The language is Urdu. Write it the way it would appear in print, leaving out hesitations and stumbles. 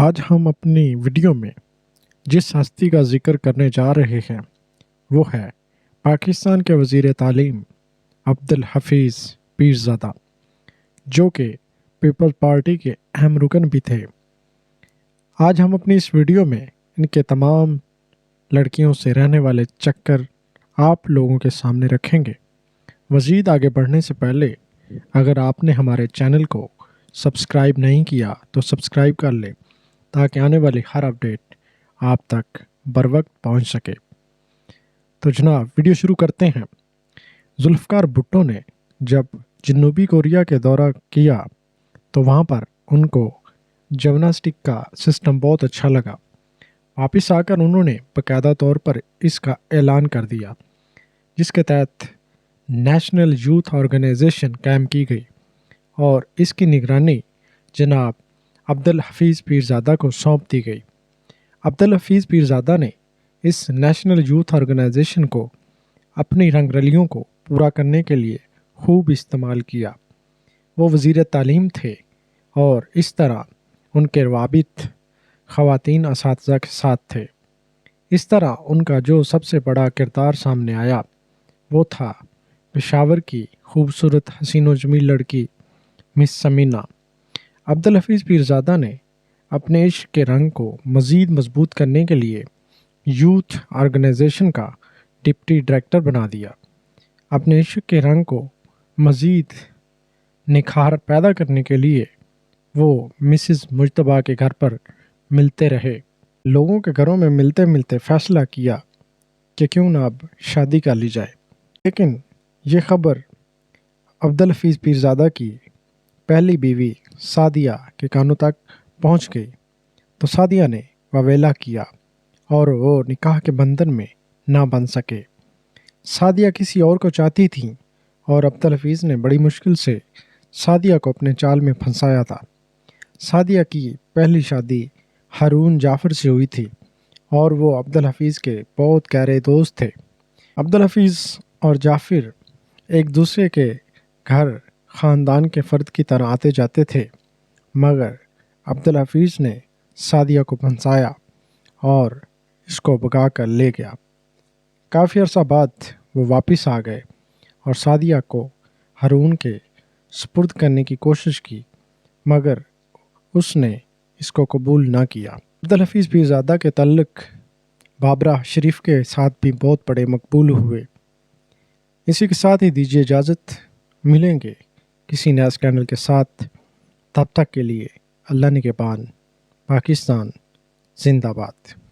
آج ہم اپنی ویڈیو میں جس ہستی کا ذکر کرنے جا رہے ہیں وہ ہے پاکستان کے وزیر تعلیم عبدالحفیظ پیرزادہ، جو کہ پیپلز پارٹی کے اہم رکن بھی تھے۔ آج ہم اپنی اس ویڈیو میں ان کے تمام لڑکیوں سے رہنے والے چکر آپ لوگوں کے سامنے رکھیں گے۔ مزید آگے بڑھنے سے پہلے اگر آپ نے ہمارے چینل کو سبسکرائب نہیں کیا تو سبسکرائب کر لیں تاکہ آنے والی ہر اپڈیٹ آپ تک بروقت پہنچ سکے۔ تو جناب ویڈیو شروع کرتے ہیں۔ ذوالفقار بھٹو نے جب جنوبی کوریا کے دورہ کیا تو وہاں پر ان کو جمناسٹک کا سسٹم بہت اچھا لگا۔ واپس آ کر انہوں نے باقاعدہ طور پر اس کا اعلان کر دیا، جس کے تحت نیشنل یوتھ آرگنائزیشن قائم کی گئی اور اس کی نگرانی جناب عبدالحفیظ پیرزادہ کو سونپ دی گئی۔ عبدالحفیظ پیرزادہ نے اس نیشنل یوتھ آرگنائزیشن کو اپنی رنگ رلیوں کو پورا کرنے کے لیے خوب استعمال کیا۔ وہ وزیر تعلیم تھے اور اس طرح ان کے روابط خواتین اساتذہ کے ساتھ تھے۔ اس طرح ان کا جو سب سے بڑا کردار سامنے آیا وہ تھا پشاور کی خوبصورت حسین و جمیل لڑکی مس سمینا۔ عبدالحفیظ پیرزادہ نے اپنے عشق کے رنگ کو مزید مضبوط کرنے کے لیے یوتھ آرگنائزیشن کا ڈپٹی ڈائریکٹر بنا دیا۔ اپنے عشق کے رنگ کو مزید نکھار پیدا کرنے کے لیے وہ مسز مجتبیٰ کے گھر پر ملتے رہے۔ لوگوں کے گھروں میں ملتے ملتے فیصلہ کیا کہ کیوں نہ اب شادی کر لی جائے، لیکن یہ خبر عبدالحفیظ پیرزادہ کی پہلی بیوی سعدیہ کے کانوں تک پہنچ گئی تو سعدیہ نے واویلا کیا اور وہ نکاح کے بندھن میں نہ بن سکے۔ سعدیہ کسی اور کو چاہتی تھیں اور عبدالحفیظ نے بڑی مشکل سے سعدیہ کو اپنے جال میں پھنسایا تھا۔ سعدیہ کی پہلی شادی ہارون جعفر سے ہوئی تھی اور وہ عبدالحفیظ کے بہت گہرے دوست تھے۔ عبدالحفیظ اور جعفر ایک دوسرے کے گھر خاندان کے فرد کی طرح آتے جاتے تھے، مگر عبدالحفیظ نے سعدیہ کو پھنسایا اور اس کو بھگا کر لے گیا۔ کافی عرصہ بعد وہ واپس آ گئے اور سعدیہ کو ہارون کے سپرد کرنے کی کوشش کی، مگر اس نے اس کو قبول نہ کیا۔ عبدالحفیظ پیرزادہ کے تعلق بابرہ شریف کے ساتھ بھی بہت بڑے مقبول ہوئے۔ اسی کے ساتھ ہی دیجیے اجازت، ملیں گے کسی نیا اسکینڈل کے ساتھ۔ تب تک کے لیے اللہ نگہبان۔ پاکستان زندہ باد۔